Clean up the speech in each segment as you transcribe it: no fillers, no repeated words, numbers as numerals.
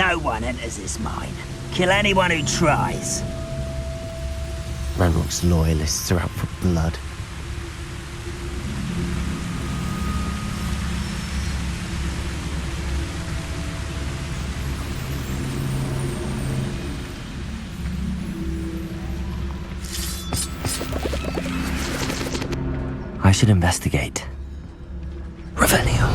No one enters this mine. Kill anyone who tries. Ranrock's loyalists are out for blood. I should investigate. Revelio.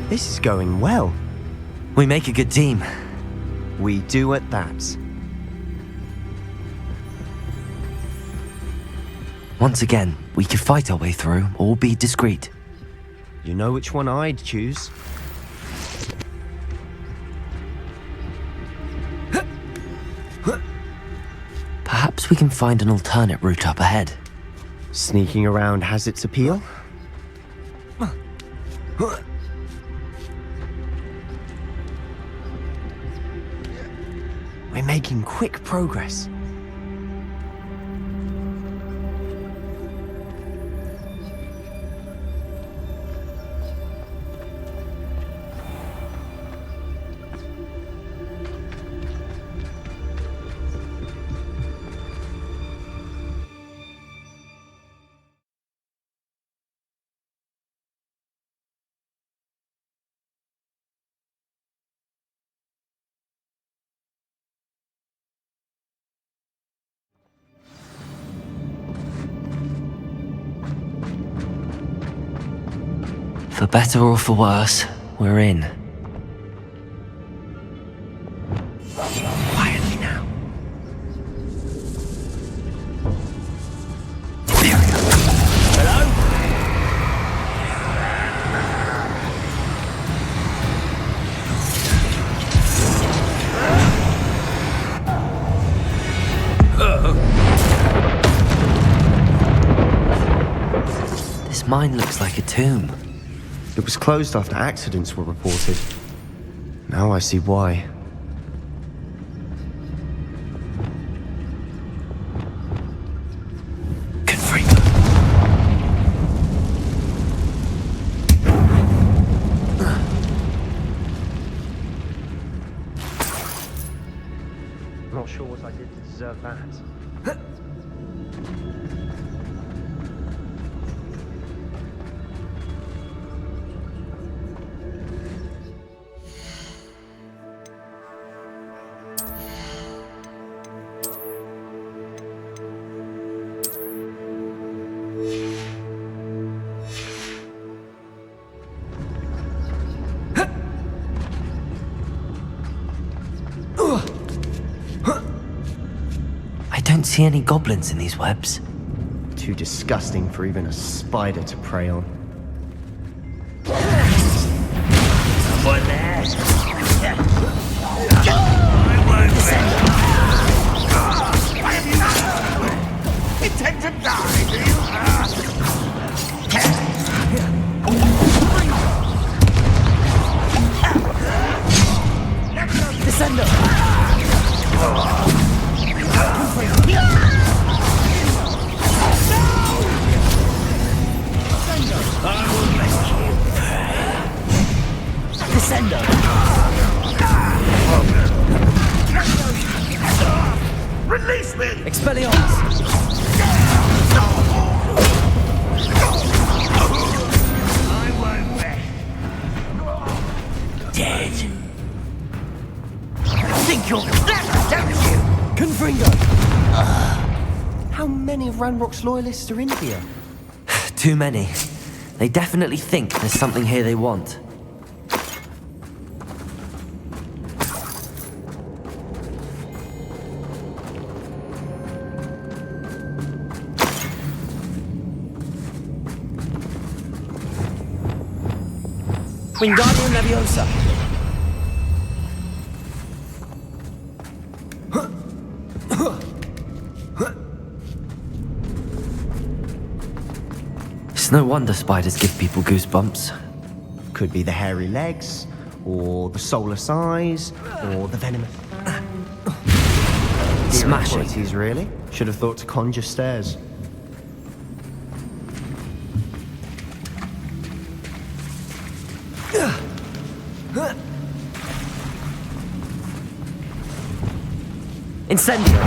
This is going well. We make a good team. We do at that. Once again, we could fight our way through or be discreet. You know which one I'd choose. Perhaps we can find an alternate route up ahead. Sneaking around has its appeal. We're making quick progress. For better or for worse, we're in. Quietly now. This mine looks like a tomb. It was closed after accidents were reported. Now I see why. Not sure what I did to deserve that. I don't see any goblins in these webs. Too disgusting for even a spider to prey on. Someone there. I won't Why have you not? Intend to die, do you? Descendo! I will make you pay. Descendo! Release me! Expelliarmus! I won't rest. Dead. Think you're clever, don't you? Confringo! How many of Ranrock's loyalists are in here? Too many. They definitely think there's something here they want. Wingardium Leviosa! It's no wonder spiders give people goosebumps. Could be the hairy legs, or the soulless eyes, or the venomous. Smashing. qualities, really. Should have thought to conjure stairs. Incendio!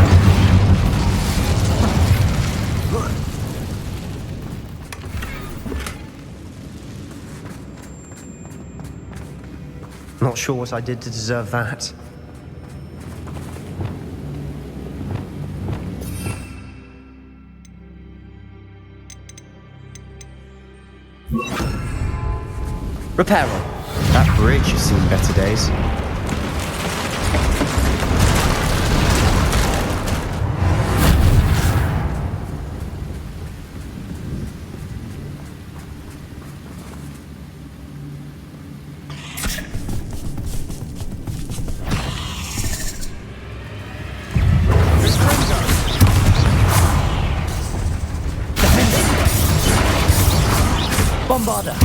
Not sure what I did to deserve that. Reparo. That bridge has seen better days. Bombarder.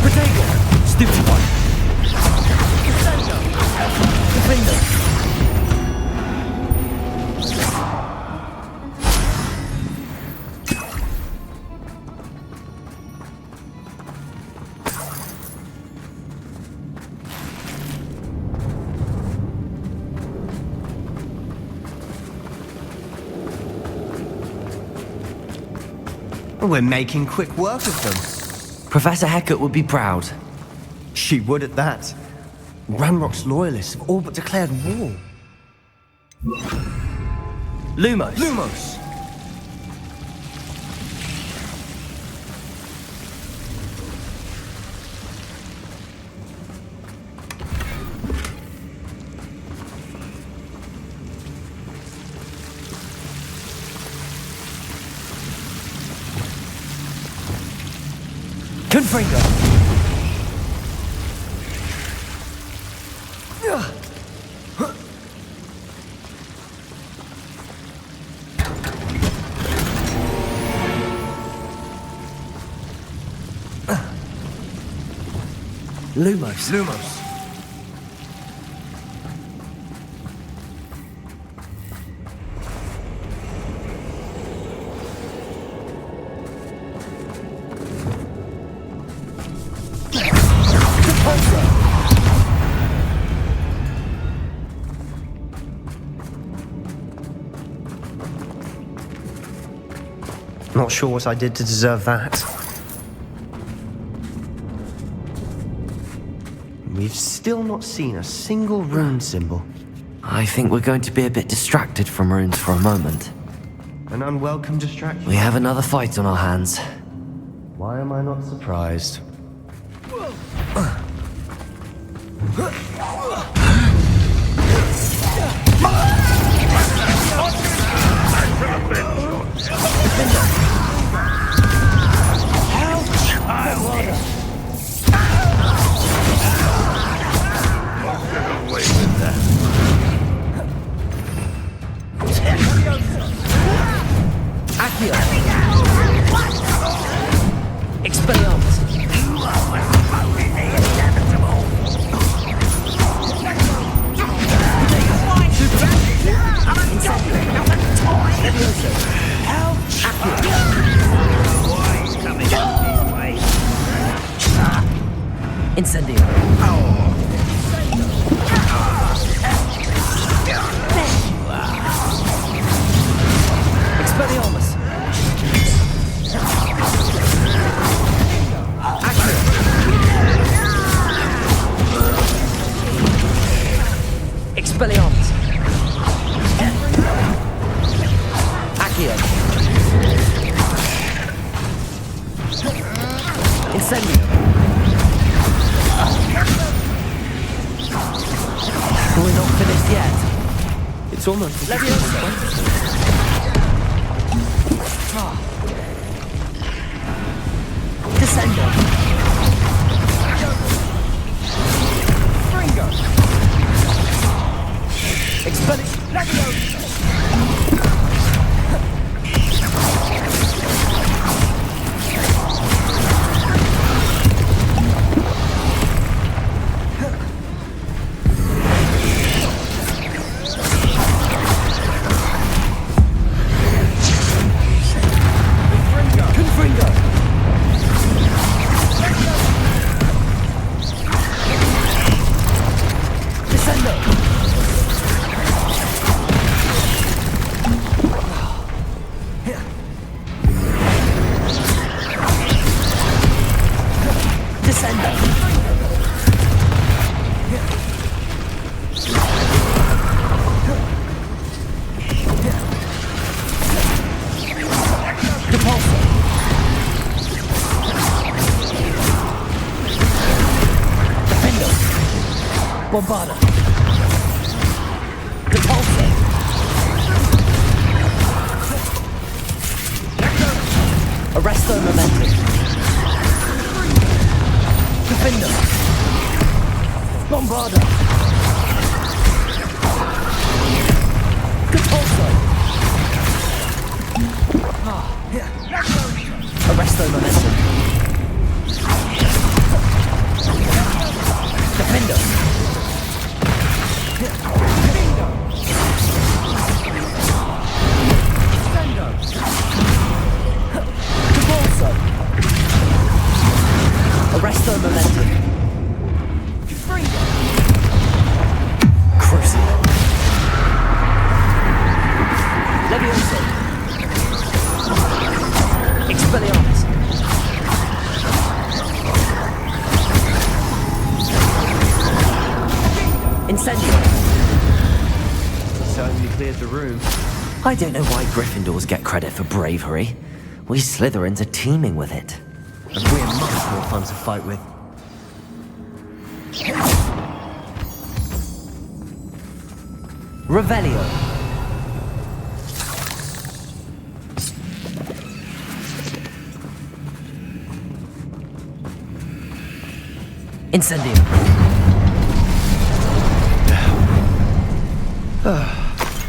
Protego. Stupid one. Defender. We're making quick work of them. Professor Hecat would be proud. She would at that. Ranrock's loyalists have all but declared war. Lumos. Lumos! Confringo. Lumos. Lumos! Not sure what I did to deserve that. We've still not seen a single rune symbol. I think we're going to be a bit distracted from runes for a moment. An unwelcome distraction. We have another fight on our hands. Why am I not surprised? Accio. Expelliarmus. Incendio. Expelliarmus. Expelliarmus. Accio. Incendio. We're not finished yet. It's almost... Leviosa. Descendo. Fringo. Expelli. Leviosa. Bombarda. Repulsor. Arresto momentum. Defender. Bombarda. Repulsor. Arresto momentum. Defender. Repulsor. Arresto momentum. Crucible. Levioso. Expelliarmus. Incendio. Certainly cleared the room. I don't know why Gryffindors get credit for bravery. We Slytherins are teeming with it. And we're much more fun to fight with. Revelio. Incendio.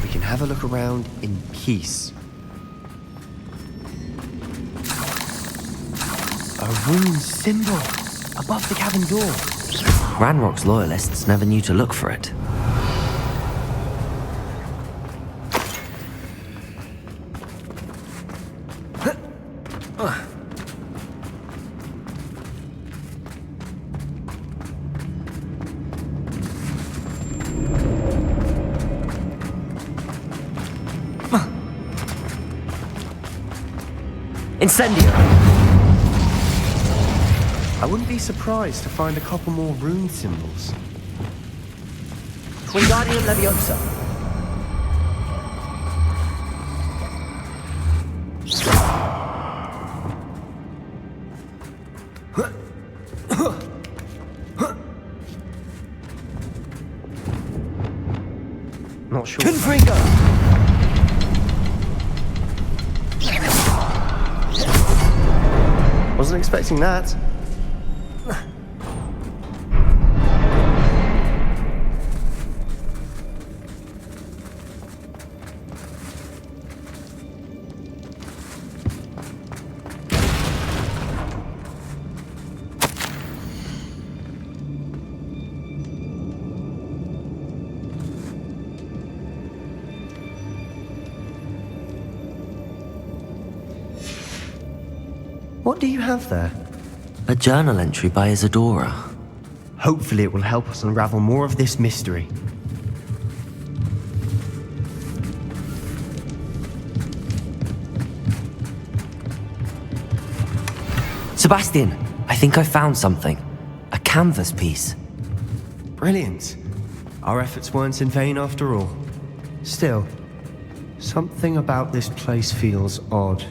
We can have a look around in peace. A rune symbol above the cabin door. Ranrock's loyalists never knew to look for it. Incendio! I wouldn't be surprised to find a couple more rune symbols. Wingardium Leviosa. Not sure. Confringo! Wasn't expecting that. What do you have there? A journal entry by Isadora. Hopefully it will help us unravel more of this mystery. Sebastian, I think I found something. A canvas piece. Brilliant. Our efforts weren't in vain after all. Still, something about this place feels odd.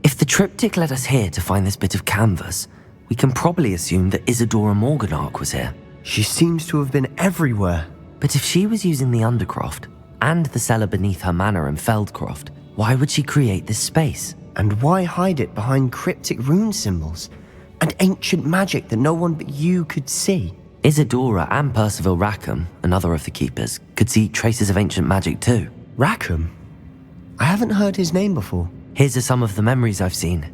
If the triptych led us here to find this bit of canvas, we can probably assume that Isadora Morganach was here. She seems to have been everywhere. But if she was using the Undercroft and the cellar beneath her manor in Feldcroft, why would she create this space? And why hide it behind cryptic rune symbols and ancient magic that no one but you could see? Isadora and Percival Rackham, another of the keepers, could see traces of ancient magic too. Rackham? I haven't heard his name before. Here's are some of the memories I've seen.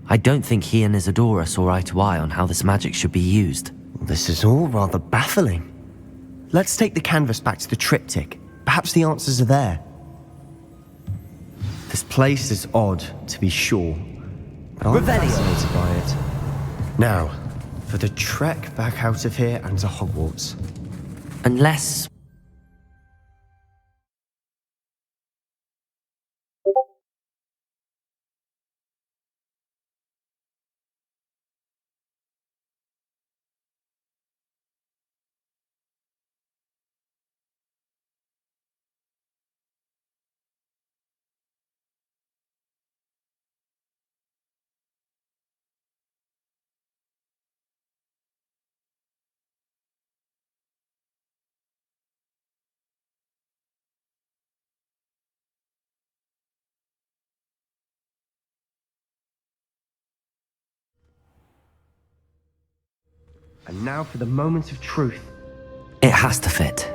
I don't think he and Isadora saw eye to eye on how this magic should be used. This is all rather baffling. Let's take the canvas back to the triptych. Perhaps the answers are there. This place is odd, to be sure, but I'm fascinated by it. Now, for the trek back out of here and to Hogwarts. Unless now for the moment of truth. It has to fit.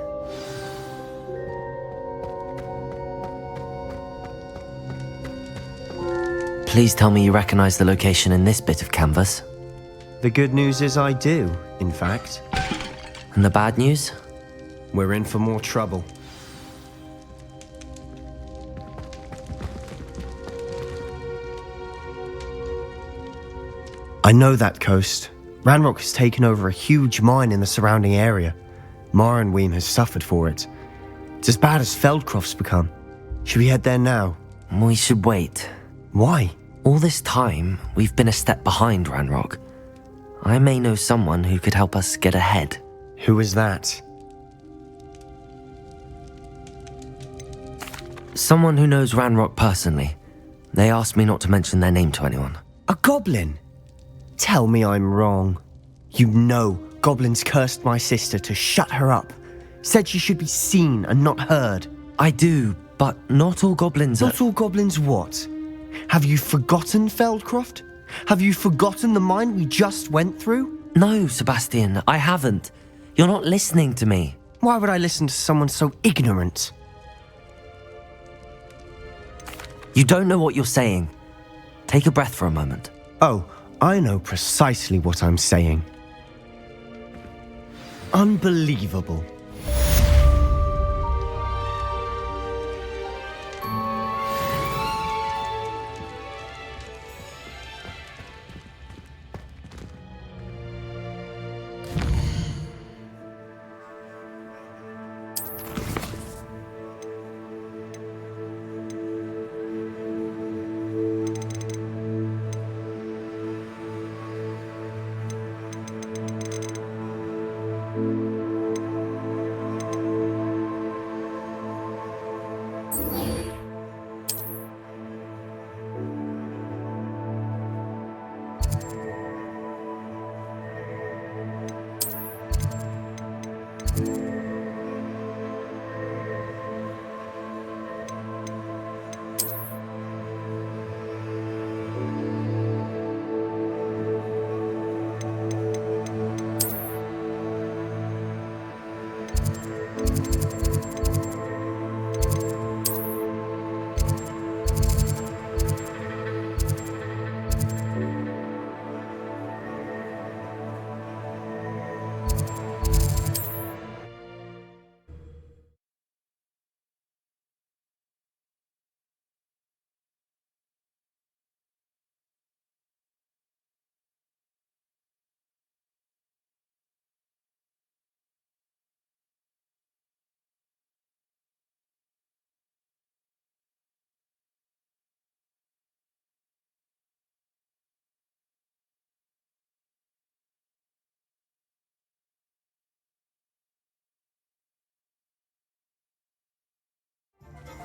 Please tell me you recognize the location in this bit of canvas. The good news is I do, in fact. And the bad news? We're in for more trouble. I know that coast. Ranrock has taken over a huge mine in the surrounding area. Morinweem has suffered for it. It's as bad as Feldcroft's become. Should we head there now? We should wait. Why? All this time, we've been a step behind Ranrock. I may know someone who could help us get ahead. Who is that? Someone who knows Ranrock personally. They asked me not to mention their name to anyone. A goblin? Tell me I'm wrong. You know goblins cursed my sister to shut her up. Said she should be seen and not heard. I do, but not all goblins are... Not all goblins what? Have you forgotten Feldcroft? Have you forgotten the mine we just went through? No, Sebastian, I haven't. You're not listening to me. Why would I listen to someone so ignorant? You don't know what you're saying. Take a breath for a moment. Oh, I know precisely what I'm saying. Unbelievable.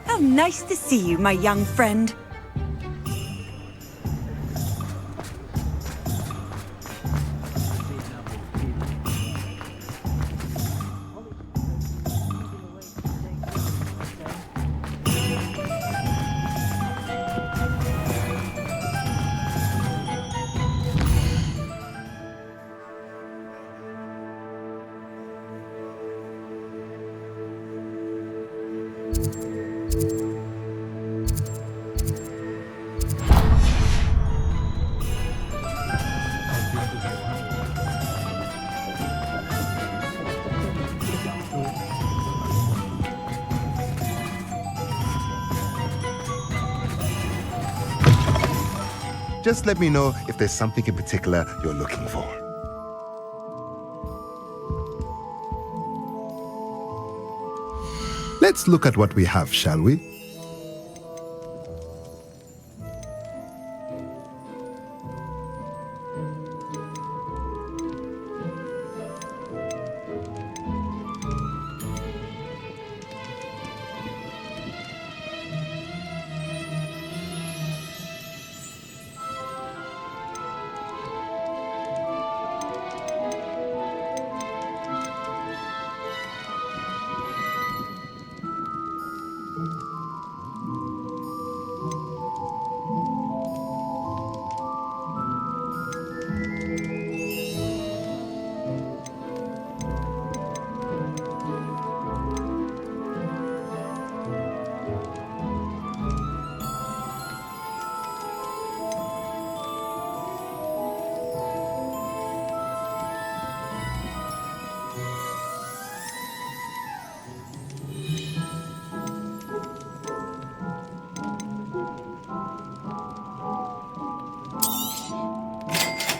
How nice to see you, my young friend. Just let me know if there's something in particular you're looking for. Let's look at what we have, shall we?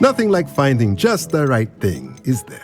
Nothing like finding just the right thing, is there?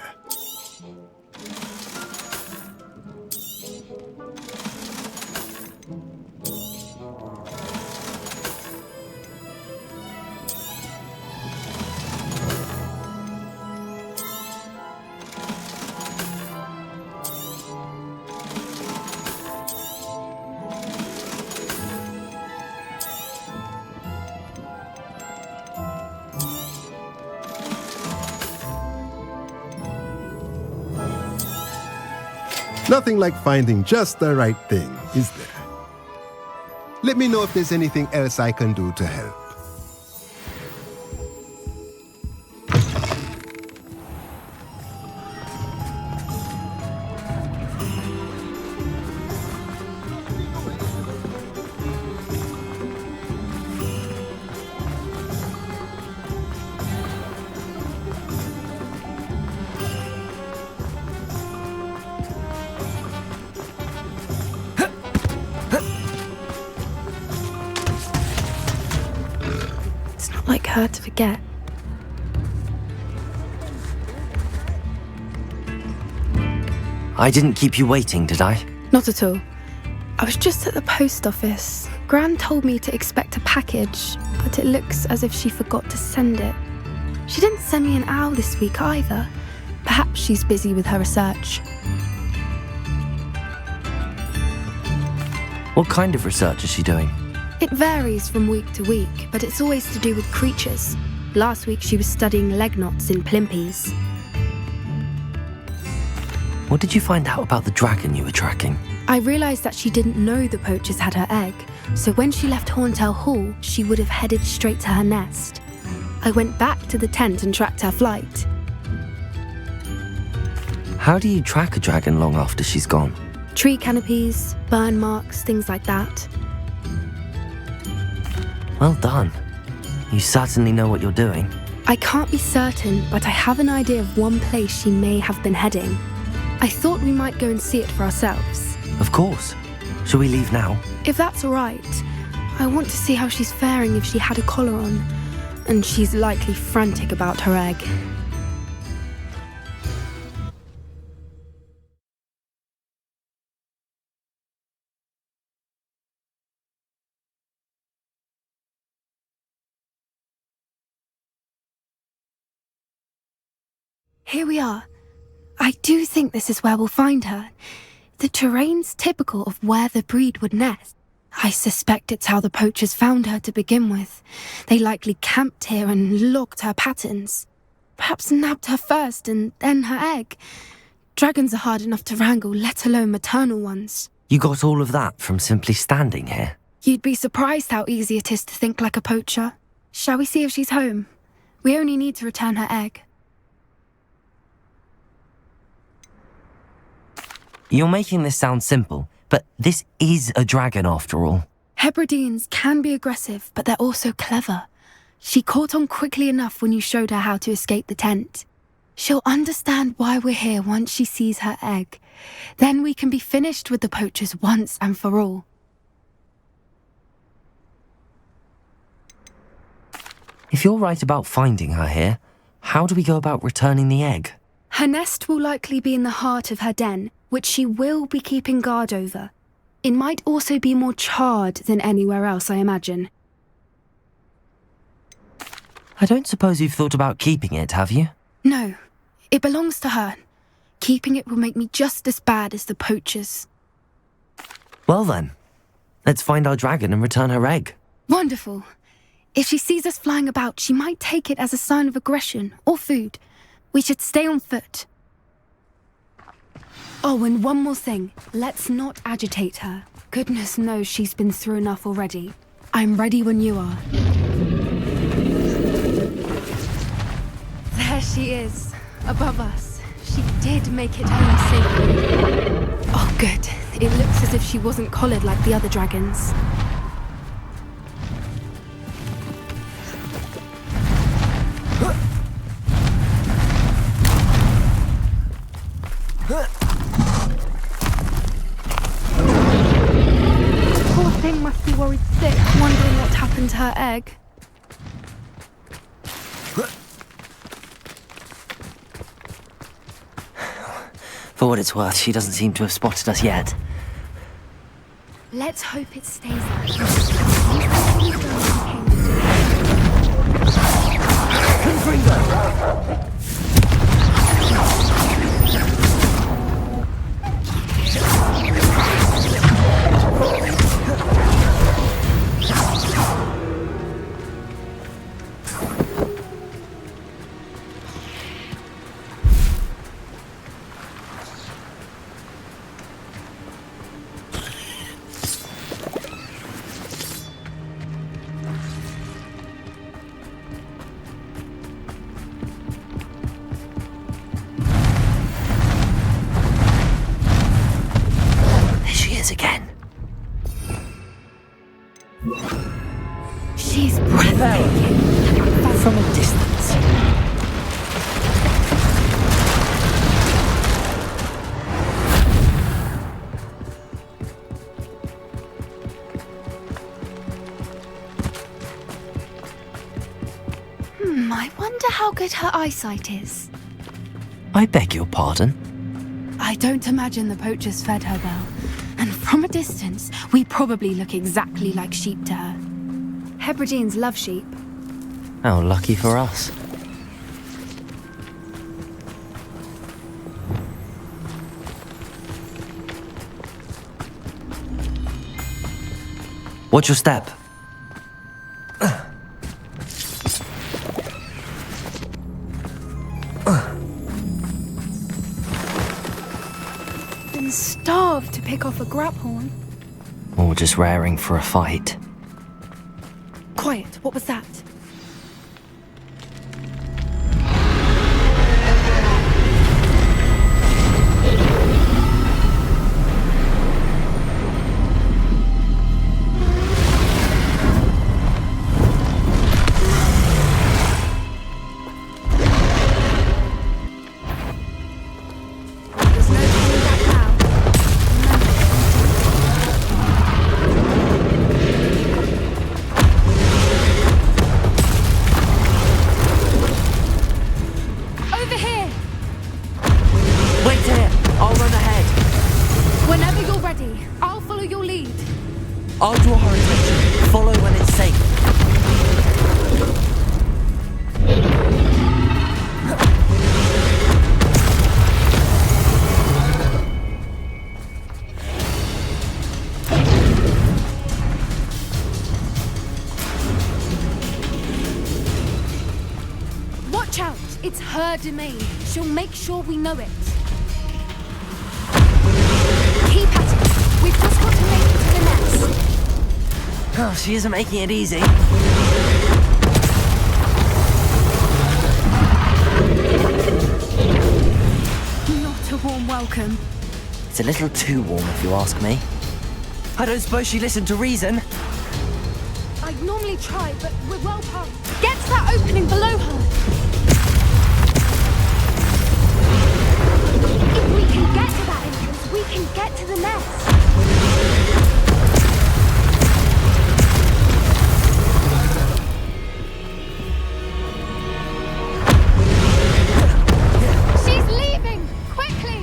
Nothing like finding just the right thing, is there? Let me know if there's anything else I can do to help. Like her to forget. I didn't keep you waiting, did I? Not at all. I was just at the post office. Gran told me to expect a package, but it looks as if she forgot to send it. She didn't send me an owl this week either. Perhaps she's busy with her research. What kind of research is she doing? It varies from week to week, but it's always to do with creatures. Last week she was studying leg knots in plimpies. What did you find out about the dragon you were tracking? I realised that she didn't know the poachers had her egg, so when she left Horntail Hall, she would have headed straight to her nest. I went back to the tent and tracked her flight. How do you track a dragon long after she's gone? Tree canopies, burn marks, things like that. Well done. You certainly know what you're doing. I can't be certain, but I have an idea of one place she may have been heading. I thought we might go and see it for ourselves. Of course. Shall we leave now? If that's all right. I want to see how she's faring if she had a collar on. And she's likely frantic about her egg. Here we are. I do think this is where we'll find her. The terrain's typical of where the breed would nest. I suspect it's how the poachers found her to begin with. They likely camped here and logged her patterns. Perhaps nabbed her first and then her egg. Dragons are hard enough to wrangle, let alone maternal ones. You got all of that from simply standing here? You'd be surprised how easy it is to think like a poacher. Shall we see if she's home? We only need to return her egg. You're making this sound simple, but this is a dragon after all. Hebrideans can be aggressive, but they're also clever. She caught on quickly enough when you showed her how to escape the tent. She'll understand why we're here once she sees her egg. Then we can be finished with the poachers once and for all. If you're right about finding her here, how do we go about returning the egg? Her nest will likely be in the heart of her den, which she will be keeping guard over. It might also be more charred than anywhere else, I imagine. I don't suppose you've thought about keeping it, have you? No, it belongs to her. Keeping it will make me just as bad as the poachers. Well then, let's find our dragon and return her egg. Wonderful. If she sees us flying about, she might take it as a sign of aggression or food. We should stay on foot. Oh, and one more thing. Let's not agitate her. Goodness knows she's been through enough already. I'm ready when you are. There she is, above us. She did make it home safely. Oh, good. It looks as if she wasn't collared like the other dragons. Poor thing must be worried sick, wondering what happened to her egg. For what it's worth, she doesn't seem to have spotted us yet. Let's hope it stays that again. She's breathtaking. From a distance. I wonder how good her eyesight is. I beg your pardon? I don't imagine the poachers fed her well. And from a distance, we probably look exactly like sheep to her. Hebrideans love sheep. How lucky for us. Watch your step. Been starved to pick off a grabhorn. Or just raring for a fight. Quiet, what was that? I'll draw her attention. Follow when it's safe. Watch out! It's her domain. She'll make sure we know it. Keep at it. We've just got to make it to the nest. Oh, she isn't making it easy. Not a warm welcome. It's a little too warm, if you ask me. I don't suppose she listened to reason. I'd normally try, but we're well past. Get to that opening below her. If we can get to that entrance, we can get to the nest. She's leaving! Quickly!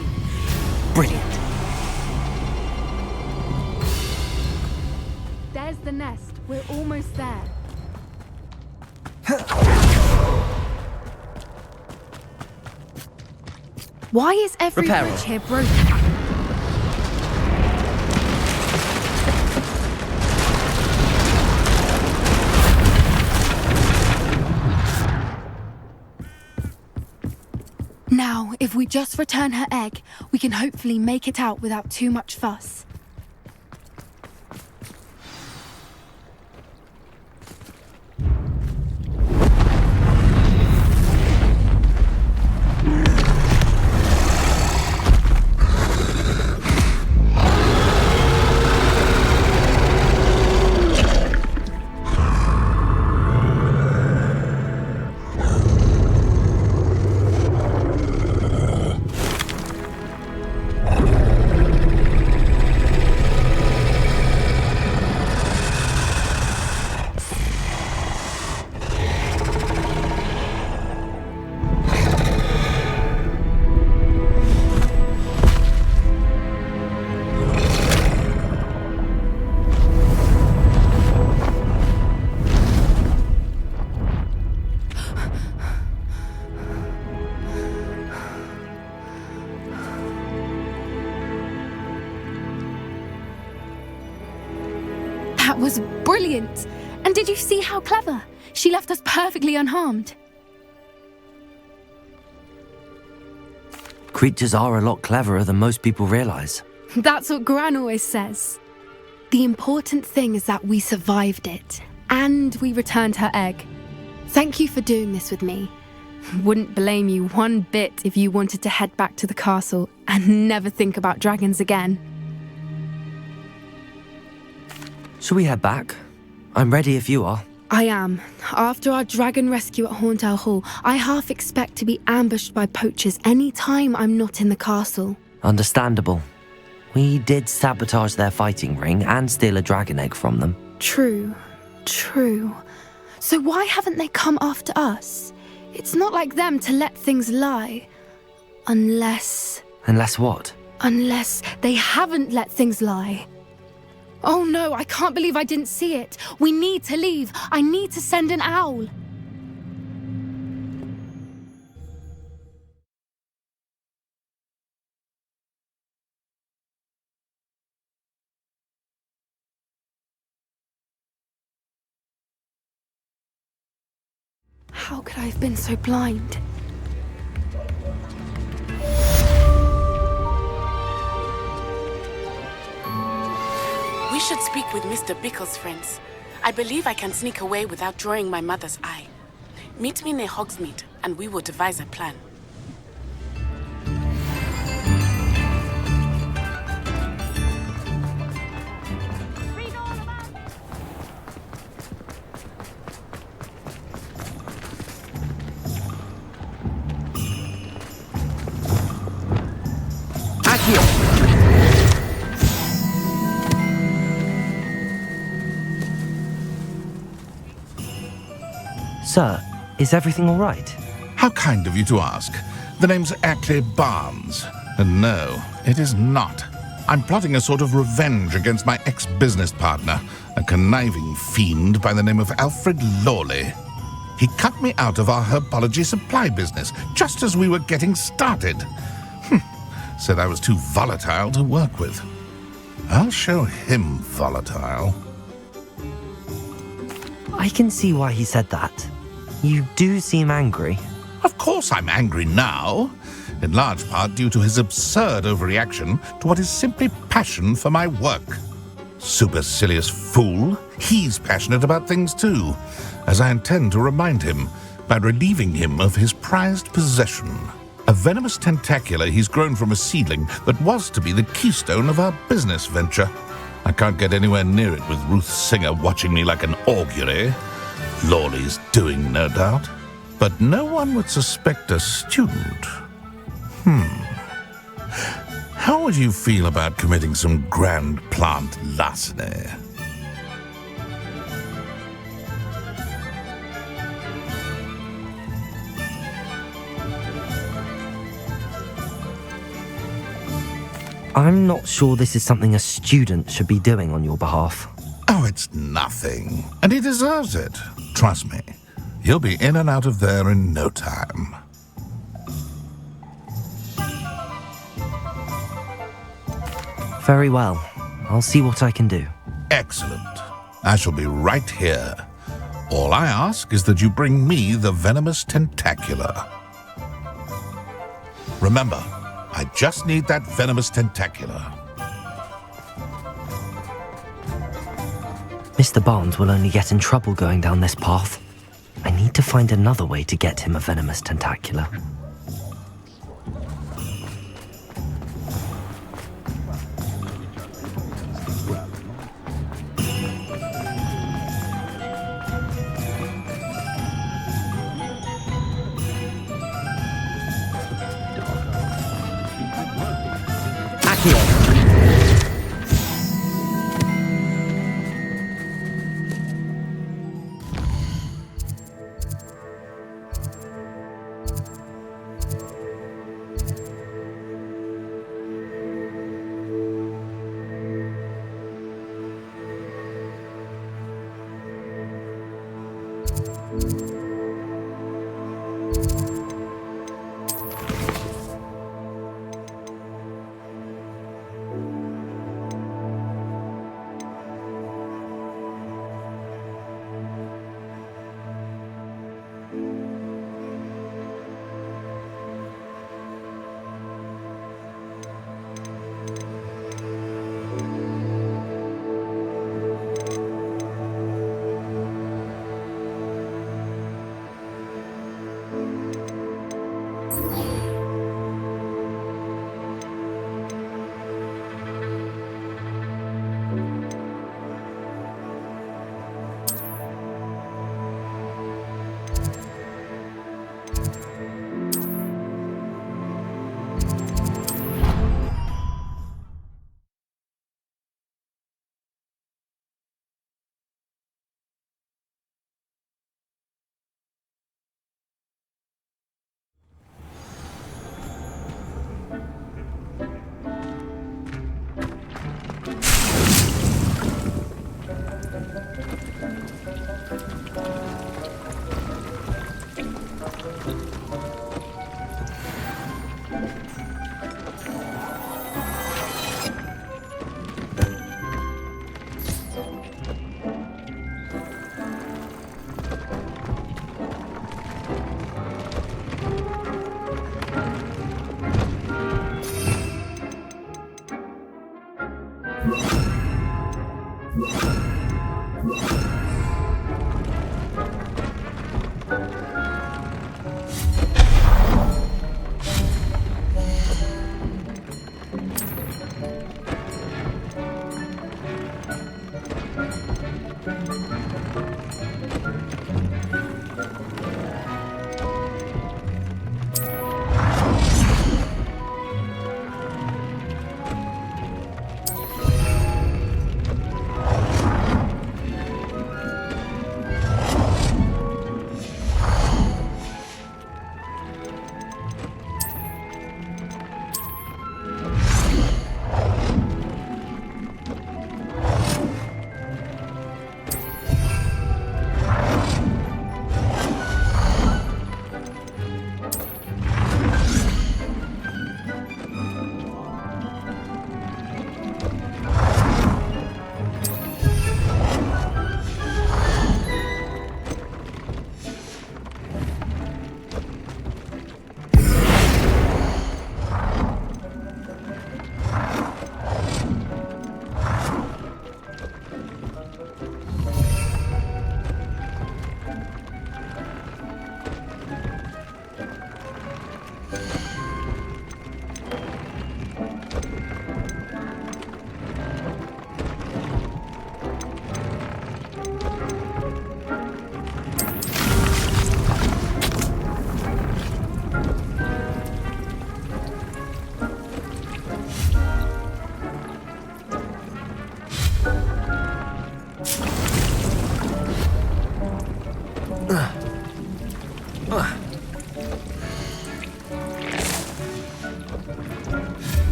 Brilliant. There's the nest. We're almost there. Why is every Repair bridge it. here broken? Now, if we just return her egg, we can hopefully make it out without too much fuss. That was brilliant! And did you see how clever? She left us perfectly unharmed. Creatures are a lot cleverer than most people realize. That's what Gran always says. The important thing is that we survived it, and we returned her egg. Thank you for doing this with me. Wouldn't blame you one bit if you wanted to head back to the castle and never think about dragons again. Shall we head back? I'm ready if you are. I am. After our dragon rescue at Hauntow Hall, I half expect to be ambushed by poachers any time I'm not in the castle. Understandable. We did sabotage their fighting ring and steal a dragon egg from them. True. So why haven't they come after us? It's not like them to let things lie. Unless what? Unless they haven't let things lie. Oh no, I can't believe I didn't see it. We need to leave. I need to send an owl. How could I have been so blind? We should speak with Mr. Bickle's friends. I believe I can sneak away without drawing my mother's eye. Meet me near Hogsmeade, and we will devise a plan. Sir, is everything all right? How kind of you to ask. The name's Ackley Barnes. And no, it is not. I'm plotting a sort of revenge against my ex-business partner, a conniving fiend by the name of Alfred Lawley. He cut me out of our herbology supply business just as we were getting started. Said I was too volatile to work with. I'll show him volatile. I can see why he said that. You do seem angry. Of course I'm angry now, in large part due to his absurd overreaction to what is simply passion for my work. Supercilious fool, he's passionate about things too, as I intend to remind him by relieving him of his prized possession. A venomous tentacula he's grown from a seedling that was to be the keystone of our business venture. I can't get anywhere near it with Ruth Singer watching me like an augury. Lawley's doing, no doubt. But no one would suspect a student. How would you feel about committing some grand plant larceny? I'm not sure this is something a student should be doing on your behalf. Oh, it's nothing. And he deserves it. Trust me. He'll be in and out of there in no time. Very well. I'll see what I can do. Excellent. I shall be right here. All I ask is that you bring me the venomous tentacula. Remember, I just need that venomous tentacula. Mr. Barnes will only get in trouble going down this path. I need to find another way to get him a venomous tentacula.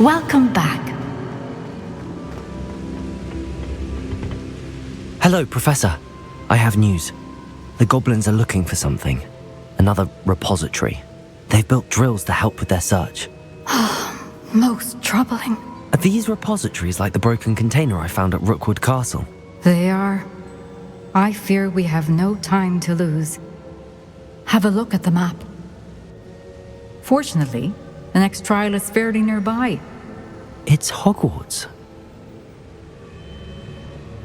Welcome back. Hello, Professor. I have news. The goblins are looking for something. Another repository. They've built drills to help with their search. Most troubling. Are these repositories like the broken container I found at Rookwood Castle? They are. I fear we have no time to lose. Have a look at the map. Fortunately, the next trial is fairly nearby. It's Hogwarts.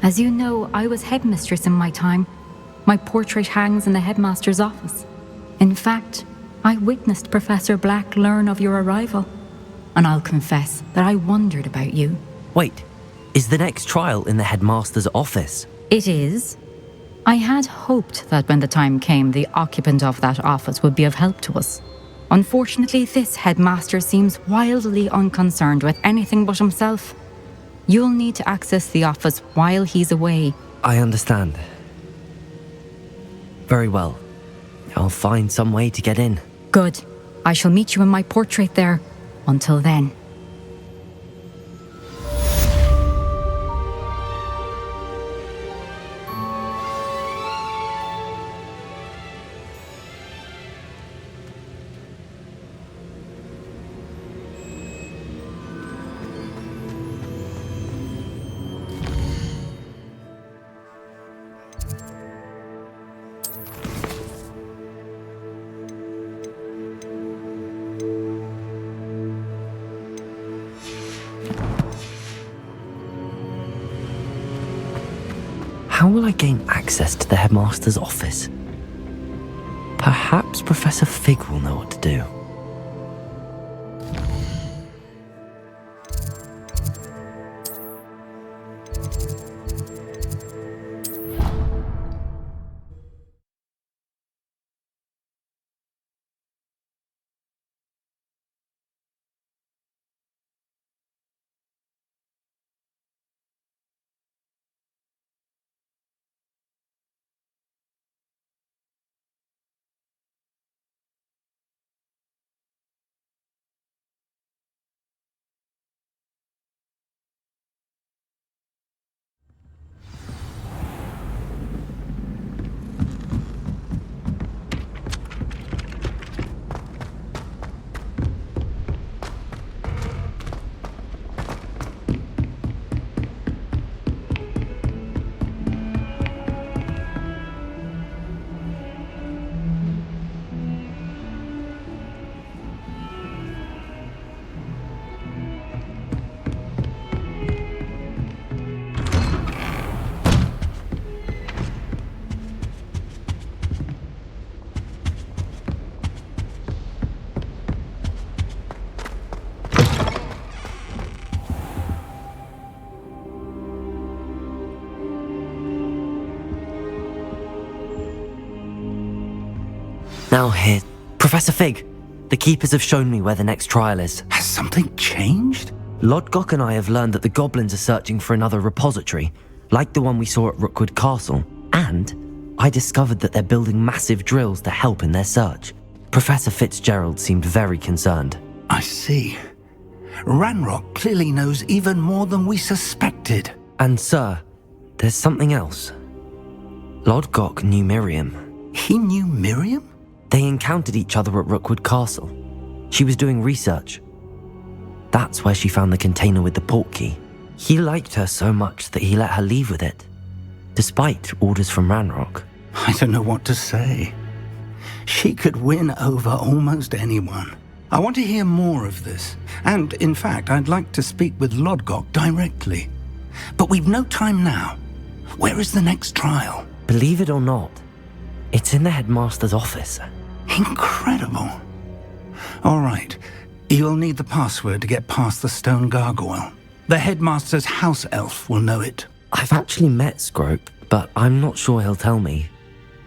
As you know, I was headmistress in my time. My portrait hangs in the headmaster's office. In fact, I witnessed Professor Black learn of your arrival. And I'll confess that I wondered about you. Wait, is the next trial in the headmaster's office? It is. I had hoped that when the time came, the occupant of that office would be of help to us. Unfortunately, this headmaster seems wildly unconcerned with anything but himself. You'll need to access the office while he's away. I understand. Very well. I'll find some way to get in. Good. I shall meet you in my portrait there. Until then. How will I gain access to the headmaster's office? Perhaps Professor Fig will know what to do. Now here, Professor Fig, the keepers have shown me where the next trial is. Has something changed? Lodgok and I have learned that the goblins are searching for another repository, like the one we saw at Rookwood Castle, and I discovered that they're building massive drills to help in their search. Professor Fitzgerald seemed very concerned. I see. Ranrock clearly knows even more than we suspected. And sir, there's something else. Lodgok knew Miriam. He knew Miriam? They encountered each other at Rookwood Castle. She was doing research. That's where she found the container with the portkey. He liked her so much that he let her leave with it, despite orders from Ranrock. I don't know what to say. She could win over almost anyone. I want to hear more of this. And, in fact, I'd like to speak with Lodgok directly. But we've no time now. Where is the next trial? Believe it or not, it's in the headmaster's office. Incredible. All right. You'll need the password to get past the stone gargoyle. The headmaster's house elf will know it. I've actually met Scrope, but I'm not sure he'll tell me.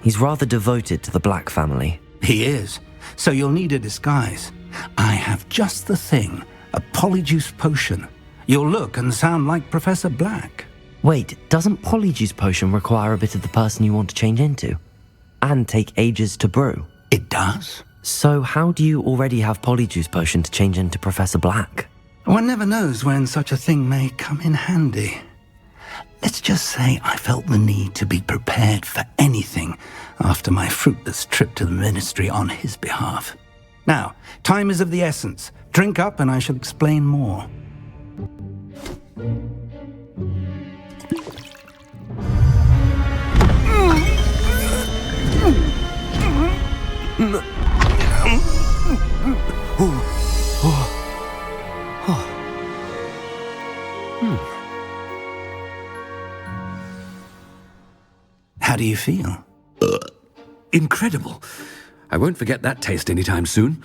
He's rather devoted to the Black family. He is. So you'll need a disguise. I have just the thing. A polyjuice potion. You'll look and sound like Professor Black. Wait, doesn't Polyjuice Potion require a bit of the person you want to change into? And take ages to brew? It does. So how do you already have Polyjuice Potion to change into Professor Black? One never knows when such a thing may come in handy. Let's just say I felt the need to be prepared for anything after my fruitless trip to the ministry on his behalf. Now, time is of the essence. Drink up and I shall explain more. How do you feel? Incredible. I won't forget that taste anytime soon.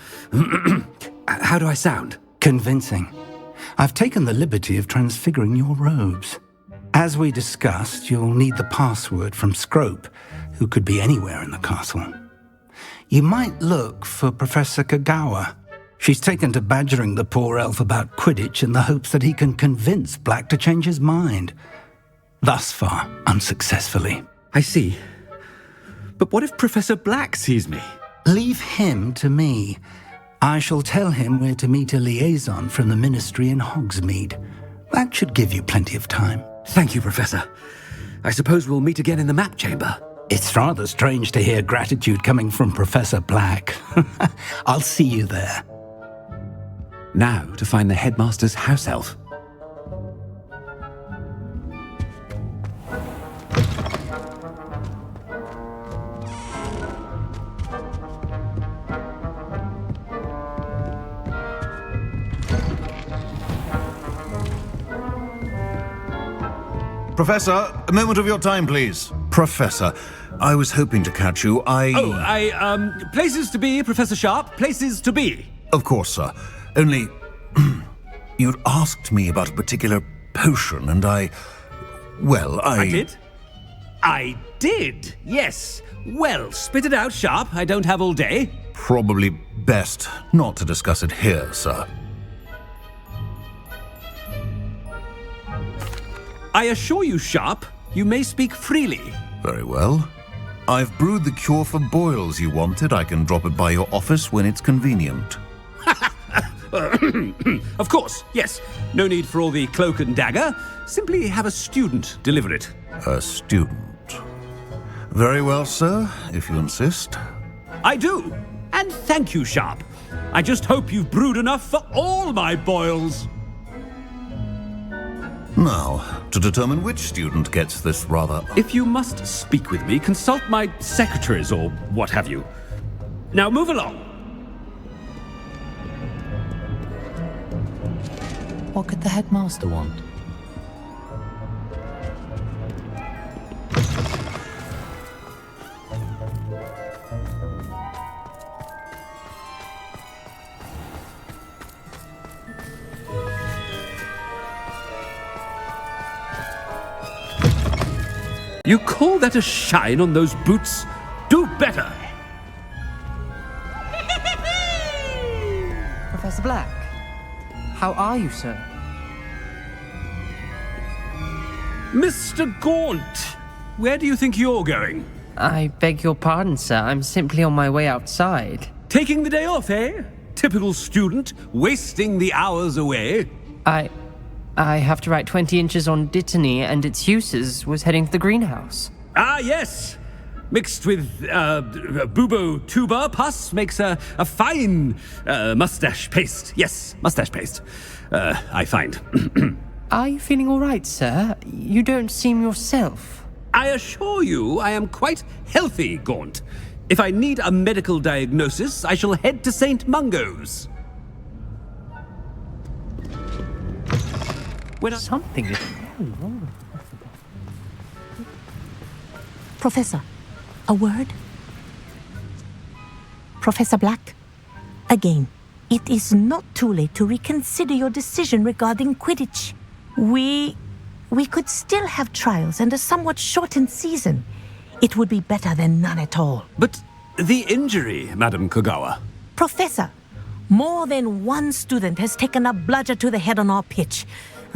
How do I sound? Convincing. I've taken the liberty of transfiguring your robes. As we discussed, you'll need the password from Scrope, who could be anywhere in the castle. You might look for Professor Kagawa. She's taken to badgering the poor elf about Quidditch in the hopes that he can convince Black to change his mind. Thus far, unsuccessfully. I see. But what if Professor Black sees me? Leave him to me. I shall tell him where to meet a liaison from the Ministry in Hogsmeade. That should give you plenty of time. Thank you, Professor. I suppose we'll meet again in the map chamber. It's rather strange to hear gratitude coming from Professor Black. I'll see you there. Now to find the headmaster's house elf. Professor, a moment of your time, please. Professor, I was hoping to catch you. Places to be, Professor Sharp. Places to be. Of course, sir. Only, you'd asked me about a particular potion, and I did? I did, yes. Well, spit it out, Sharp. I don't have all day. Probably best not to discuss it here, sir. I assure you, Sharp, you may speak freely. Very well. I've brewed the cure for boils you wanted. I can drop it by your office when it's convenient. Of course, yes. No need for all the cloak and dagger. Simply have a student deliver it. A student. Very well, sir, if you insist. I do. And thank you, Sharp. I just hope you've brewed enough for all my boils. Now, to determine which student gets this rather... If you must speak with me, consult my secretaries or what have you. Now move along. What could the headmaster want? You call that a shine on those boots? Do better! Professor Black, how are you, sir? Mr. Gaunt, where do you think you're going? I beg your pardon, sir. I'm simply on my way outside. Taking the day off, eh? Typical student, wasting the hours away. I have to write 20 inches on Dittany and its uses. Was heading to the greenhouse. Ah, yes. Mixed with bubo tuber pus makes a fine mustache paste. Yes, mustache paste. I find. Are you feeling all right, sir? You don't seem yourself. I assure you I am quite healthy, Gaunt. If I need a medical diagnosis, I shall head to St. Mungo's. Something is very wrong. Professor, a word? Professor Black, again, it is not too late to reconsider your decision regarding Quidditch. We could still have trials and a somewhat shortened season. It would be better than none at all. But the injury, Madam Kagawa. Professor, more than one student has taken a bludger to the head on our pitch.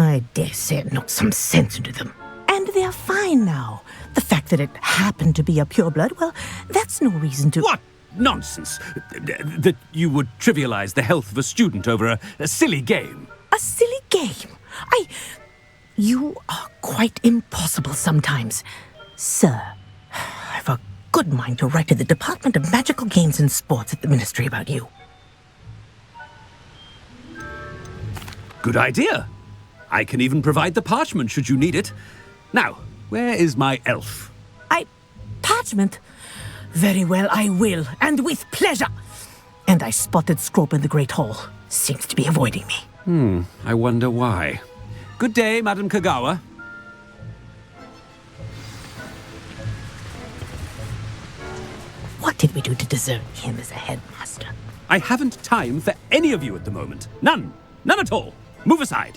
I dare say it knocked some sense into them. And they're fine now. The fact that it happened to be a pureblood, well, that's no reason to... What nonsense! That you would trivialize the health of a student over a silly game. A silly game? You are quite impossible sometimes. Sir, I've a good mind to write to the Department of Magical Games and Sports at the Ministry about you. Good idea. I can even provide the parchment should you need it. Now, where is my elf? Parchment? Very well, I will, and with pleasure. And I spotted Scrope in the Great Hall. Seems to be avoiding me. I wonder why. Good day, Madam Kagawa. we do to deserve him as a headmaster? I haven't time for any of you at the moment. None. None at all. Move aside.